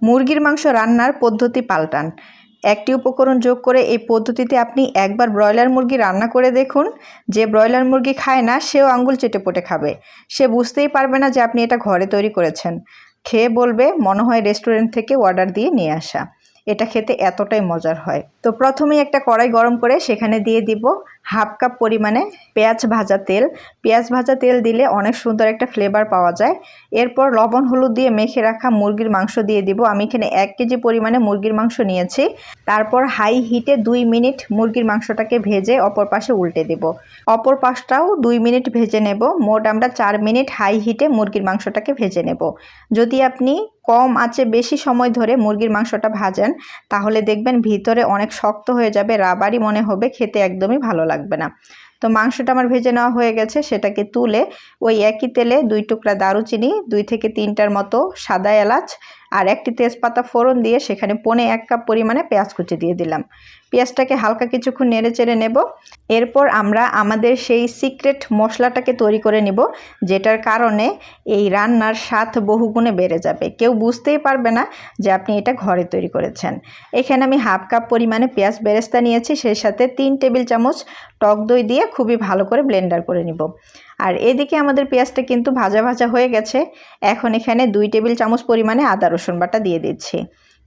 মুরগির মাংস রান্নার পদ্ধতি পাল্টান। একটি উপকরণ যোগ করে এই পদ্ধতিতে আপনি একবার ব্রয়লার মুরগি রান্না করে দেখুন। যে ব্রয়লার মুরগি খায় না সেও আঙ্গুল চেটেপুটে খাবে। সে বুঝতেই পারবে না যে আপনি এটা ঘরে তৈরি করেছেন। খেয়ে বলবে মনে হয় রেস্টুরেন্ট থেকে অর্ডার দিয়ে নিয়ে আসা। এটা খেতে এতটাই মজার হয়। তো প্রথমেই একটা কড়াই গরম করে সেখানে দিয়ে দিব হাফ কাপ পরিমাণে পেঁয়াজ ভাজা তেল। পেঁয়াজ ভাজা তেল দিলে অনেক সুন্দর একটা ফ্লেভার পাওয়া যায়। এরপর লবণ হলুদ দিয়ে মেখে রাখা মুরগির মাংস দিয়ে দিব। আমি এখানে 1 কেজি পরিমাণে মুরগির মাংস নিয়েছি। তারপর হাই হিটে 2 মিনিট মুরগির মাংসটাকে ভেজে অপর পাশে উল্টে দেব। অপর পাশটাও 2 মিনিট ভেজে নেব। মোট আমরা 4 মিনিট হাই হিটে মুরগির মাংসটাকে ভেজে নেব। যদি আপনি কম আঁচে বেশি সময় ধরে মুরগির মাংসটা ভাজেন তাহলে দেখবেন ভিতরে অনেক শক্ত হয়ে যাবে, রাবারি মনে হবে, খেতে একদমই ভালো লাগবে না। তো মাংসটা আমার ভেজে নেওয়া হয়ে গেছে। সেটাকে তুলে ওই একই তেলে 2 টুকরা দারুচিনি, 2 থেকে 3টার মতো সাদা এলাচ আর একটি তেজপাতা ফোড়ন দিয়ে সেখানে 1.5 কাপ পরিমাণে পেঁয়াজ কুচি দিয়ে দিলাম। পেঁয়াজটাকে হালকা কিছুক্ষণ নেড়ে চেড়ে নেব। এরপর আমরা আমাদের সেই সিক্রেট মশলাটাকে তৈরি করে নেব, যেটার কারণে এই রান্নার স্বাদ বহুগুণে বেড়ে যাবে। কেউ বুঝতেই পারবে না যে আপনি এটা ঘরে তৈরি করেছেন। এখানে আমি হাফ কাপ পরিমাণে পেঁয়াজ বেরেস্তা নিয়েছি, সেই সাথে 3 টেবিল চামচ টক দই দিয়ে খুবই ভালো করে ব্লেন্ডার করে নিব। আর এদিকে আমাদের পেঁয়াজটা কিন্তু ভাজা ভাজা হয়ে গেছে। এখন এখানে 2 টেবিল চামচ পরিমাণে আদা রসুন বাটা দিয়ে দিচ্ছি।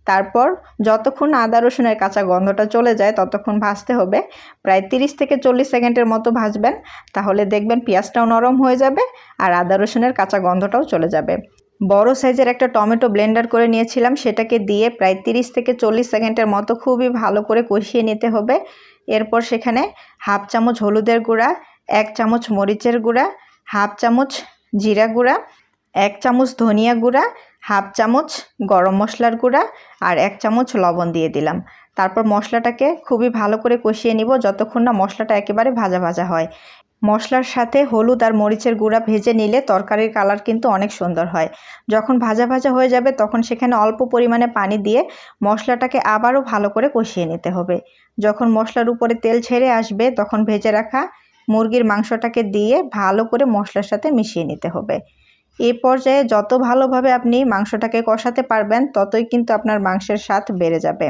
তারপর যতক্ষণ আদা রসুনের কাঁচা গন্ধটা চলে যায় ততক্ষণ ভাজতে হবে। প্রায় 30 থেকে 40 সেকেন্ডের মতো ভাজবেন, তাহলে দেখবেন পেঁয়াজটাও নরম হয়ে যাবে আর আদা রসুনের কাঁচা গন্ধটাও চলে যাবে। বড় সাইজের একটা টমেটো ব্লেন্ডার করে নিয়েছিলাম, সেটাকে দিয়ে প্রায় 30 থেকে 40 সেকেন্ডের মতো খুবই ভালো করে কষিয়ে নিতে হবে। এরপর সেখানে হাফ চামচ হলুদের গুঁড়া, 1 চামচ মরিচের গুঁড়া, হাফ চামচ জিরা গুঁড়া, 1 চামচ ধনিয়া গুঁড়া, হাফ চামচ গরম মশলার গুঁড়া আর 1 চামচ লবণ দিয়ে দিলাম। তারপর মশলাটাকে খুবই ভালো করে কষিয়ে নিব যতক্ষণ না মশলাটা একেবারে ভাজা ভাজা হয়। মশলার সাথে হলুদ আর মরিচের গুঁড়া ভেজে নিলে তরকারির কালার কিন্তু অনেক সুন্দর হয়। যখন ভাজা ভাজা হয়ে যাবে তখন সেখানে অল্প পরিমাণে পানি দিয়ে মশলাটাকে আবারও ভালো করে কষিয়ে নিতে হবে। যখন মশলার উপরে তেল ছেড়ে আসবে তখন ভেজে রাখা মুরগির মাংসটাকে দিয়ে ভালো করে মশলার সাথে মিশিয়ে নিতে হবে। এই পর্যায়ে যত ভালোভাবে আপনি মাংসটাকে কষাতে পারবেন ততই কিন্তু আপনার মাংসের স্বাদ বেড়ে যাবে।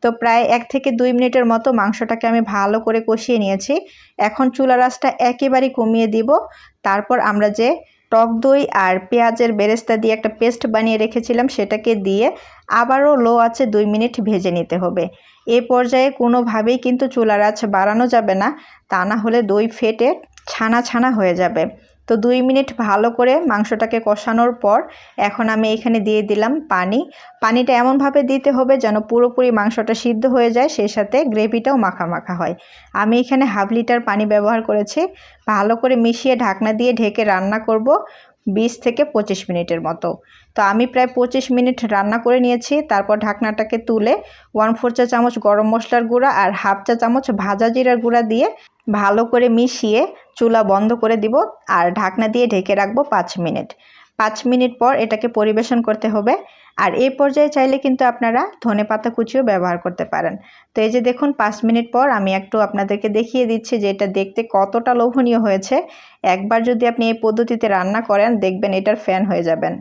তো প্রায় 1 থেকে 2 মিনিটের মতো মাংসটাকে আমি ভালো করে কষিয়ে নিয়েছি। এখন চুলার আঁচটা একেবারেই কমিয়ে দিব। তারপর আমরা যে টক দই আর পেঁয়াজের বেরেস্তা দিয়ে একটা পেস্ট বানিয়ে রেখেছিলাম সেটাকে দিয়ে আবারও লো আঁচে 2 মিনিট ভেজে নিতে হবে। এই পর্যায়ে কোনোভাবেই কিন্তু চুলার আঁচ বাড়ানো যাবে না, তা না হলে দই ফেটে ছানা ছানা হয়ে যাবে। তো 2 মিনিট ভালো করে মাংসটাকে কষানোর পর এখন আমি এখানে দিয়ে দিলাম পানি। পানিটা এমনভাবে দিতে হবে যেন পুরোপুরি মাংসটা সিদ্ধ হয়ে যায়, সেই সাথে গ্রেভিটাও মাখা মাখা হয়। আমি এখানে হাফ লিটার পানি ব্যবহার করেছি। ভালো করে মিশিয়ে ঢাকনা দিয়ে ঢেকে রান্না করব 20 থেকে 25 মিনিটের মতো। তো আমি প্রায় 25 মিনিট রান্না করে নিয়েছি। তারপর ঢাকনাটাকে তুলে 1/4 চা চামচ গরম মশলার গুঁড়া আর হাফ চা চামচ ভাজা জিরার গুঁড়া দিয়ে ভালো করে মিশিয়ে চুলা বন্ধ করে দিব আর ঢাকনা দিয়ে ঢেকে রাখবো 5 মিনিট। 5 মিনিট পর এটাকে পরিবেশন করতে হবে। আর এই পর্যায়ে চাইলে কিন্তু আপনারা ধনেপাতা কুচিও ব্যবহার করতে পারেন। তো এই যে দেখুন 5 মিনিট পর আমি একটু আপনাদেরকে দেখিয়ে দিচ্ছি যে এটা দেখতে কতটা লোভনীয় হয়েছে। একবার যদি আপনি এই পদ্ধতিতে রান্না করেন দেখবেন এটার ফ্যান হয়ে যাবেন।